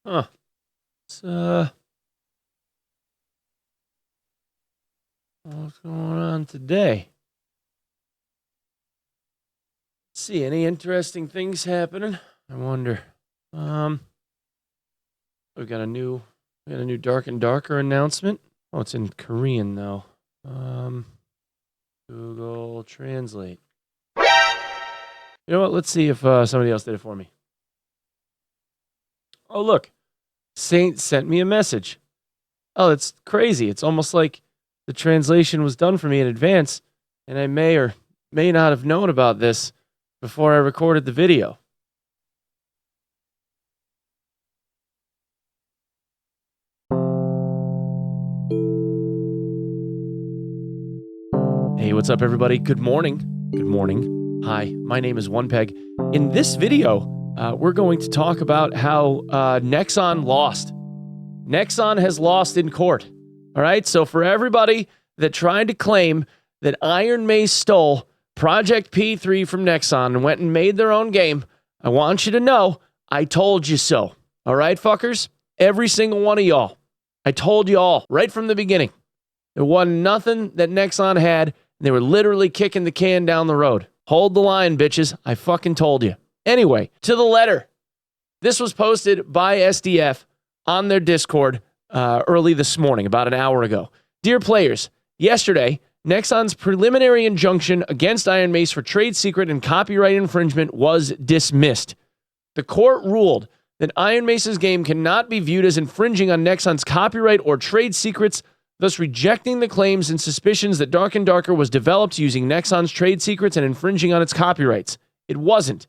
Huh. What's going on today? Let's see, any interesting things happening? I wonder. We got a new Dark and Darker announcement. Oh, it's in Korean though. Google Translate. You know what? Let's see if somebody else did it for me. Oh, look. Saint sent me a message. Oh, it's crazy. It's almost like the translation was done for me in advance, and I may or may not have known about this before I recorded the video. Hey, what's up, everybody? Good morning. Good morning. Hi, my name is Onepeg. In this video, we're going to talk about how Nexon lost. Nexon has lost in court. All right, so for everybody that tried to claim that Iron Mace stole Project P3 from Nexon and went and made their own game, I want you to know, I told you so. All right, fuckers? Every single one of y'all. I told you all right from the beginning. There wasn't nothing that Nexon had, and they were literally kicking the can down the road. Hold the line, bitches. I fucking told you. Anyway, to the letter. This was posted by SDF on their Discord early this morning, about an hour ago. Dear players, yesterday, Nexon's preliminary injunction against Iron Mace for trade secret and copyright infringement was dismissed. The court ruled that Iron Mace's game cannot be viewed as infringing on Nexon's copyright or trade secrets, thus rejecting the claims and suspicions that Dark and Darker was developed using Nexon's trade secrets and infringing on its copyrights. It wasn't.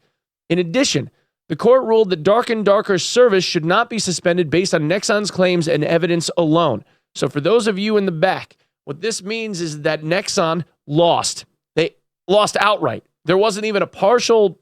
In addition, the court ruled that Dark and Darker's service should not be suspended based on Nexon's claims and evidence alone. So for those of you in the back, what this means is that Nexon lost. They lost outright. There wasn't even a partial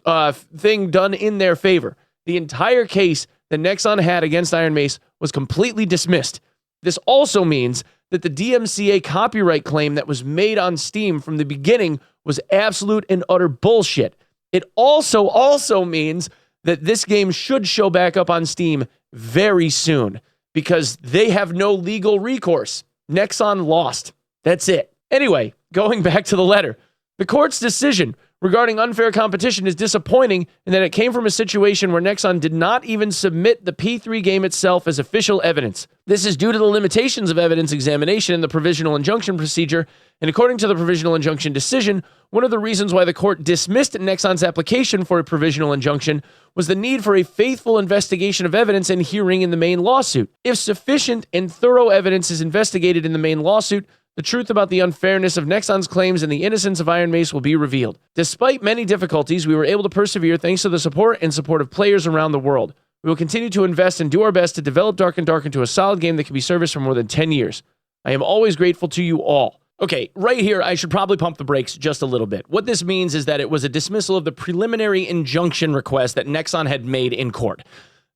thing done in their favor. The entire case that Nexon had against Iron Mace was completely dismissed. This also means that the DMCA copyright claim that was made on Steam from the beginning was absolute and utter bullshit. It also means that this game should show back up on Steam very soon because they have no legal recourse. Nexon lost. That's it. Anyway, going back to the letter. The court's decision regarding unfair competition is disappointing in that it came from a situation where Nexon did not even submit the P3 game itself as official evidence. This is due to the limitations of evidence examination in the provisional injunction procedure, and according to the provisional injunction decision, one of the reasons why the court dismissed Nexon's application for a provisional injunction was the need for a faithful investigation of evidence and hearing in the main lawsuit. If sufficient and thorough evidence is investigated in the main lawsuit, the truth about the unfairness of Nexon's claims and the innocence of Iron Mace will be revealed. Despite many difficulties, we were able to persevere thanks to the support of players around the world. We will continue to invest and do our best to develop Dark and Dark into a solid game that can be serviced for more than 10 years. I am always grateful to you all. Okay, right here, I should probably pump the brakes just a little bit. What this means is that it was a dismissal of the preliminary injunction request that Nexon had made in court.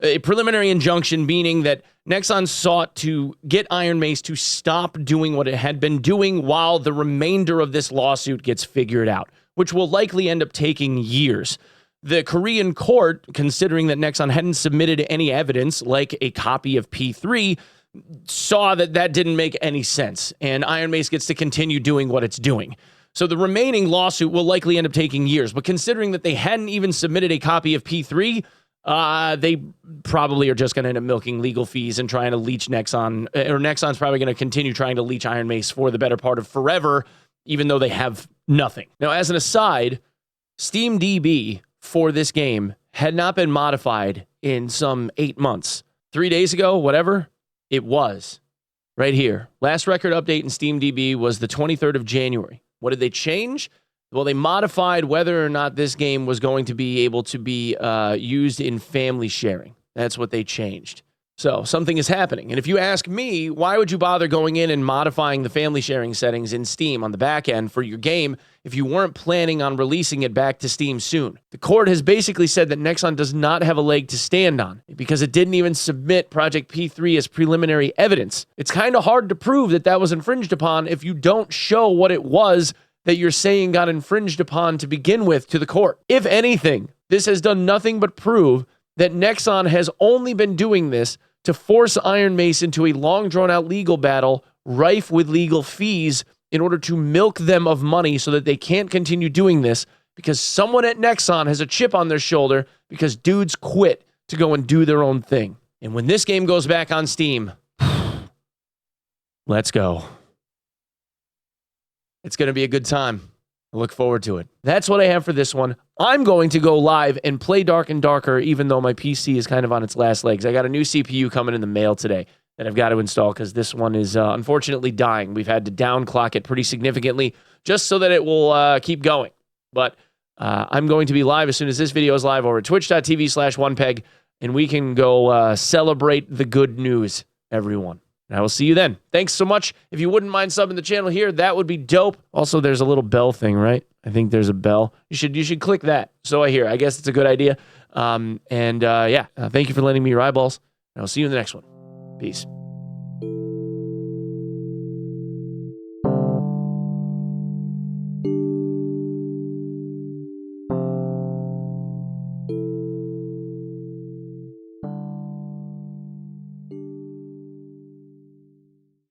A preliminary injunction meaning that Nexon sought to get Iron Mace to stop doing what it had been doing while the remainder of this lawsuit gets figured out, which will likely end up taking years. The Korean court, considering that Nexon hadn't submitted any evidence, like a copy of P3, saw that that didn't make any sense, and Iron Mace gets to continue doing what it's doing. So the remaining lawsuit will likely end up taking years, but considering that they hadn't even submitted a copy of P3, they probably are just going to end up milking legal fees and trying to leech Nexon, or Nexon's probably going to continue trying to leech Iron Mace for the better part of forever, even though they have nothing. Now, as an aside, SteamDB for this game had not been modified in some 8 months. 3 days ago, whatever, it was. Right here. Last record update in SteamDB was the 23rd of January. What did they change? Well, they modified whether or not this game was going to be able to be used in family sharing. That's what they changed. So something is happening. And if you ask me, why would you bother going in and modifying the family sharing settings in Steam on the back end for your game if you weren't planning on releasing it back to Steam soon? The court has basically said that Nexon does not have a leg to stand on because it didn't even submit Project P3 as preliminary evidence. It's kind of hard to prove that that was infringed upon if you don't show what it was that you're saying got infringed upon to begin with to the court. If anything, this has done nothing but prove that Nexon has only been doing this to force Iron Mace into a long drawn-out legal battle rife with legal fees in order to milk them of money so that they can't continue doing this because someone at Nexon has a chip on their shoulder because dudes quit to go and do their own thing. And when this game goes back on Steam, let's go. It's going to be a good time. I look forward to it. That's what I have for this one. I'm going to go live and play Dark and Darker, even though my PC is kind of on its last legs. I got a new CPU coming in the mail today that I've got to install because this one is unfortunately dying. We've had to downclock it pretty significantly just so that it will keep going. But I'm going to be live as soon as this video is live over at twitch.tv/onepeg, and we can go celebrate the good news, everyone. And I will see you then. Thanks so much. If you wouldn't mind subbing the channel here, that would be dope. Also, there's a little bell thing, right? I think there's a bell. You should click that. So I hear. I guess it's a good idea. Thank you for lending me your eyeballs. And I'll see you in the next one. Peace.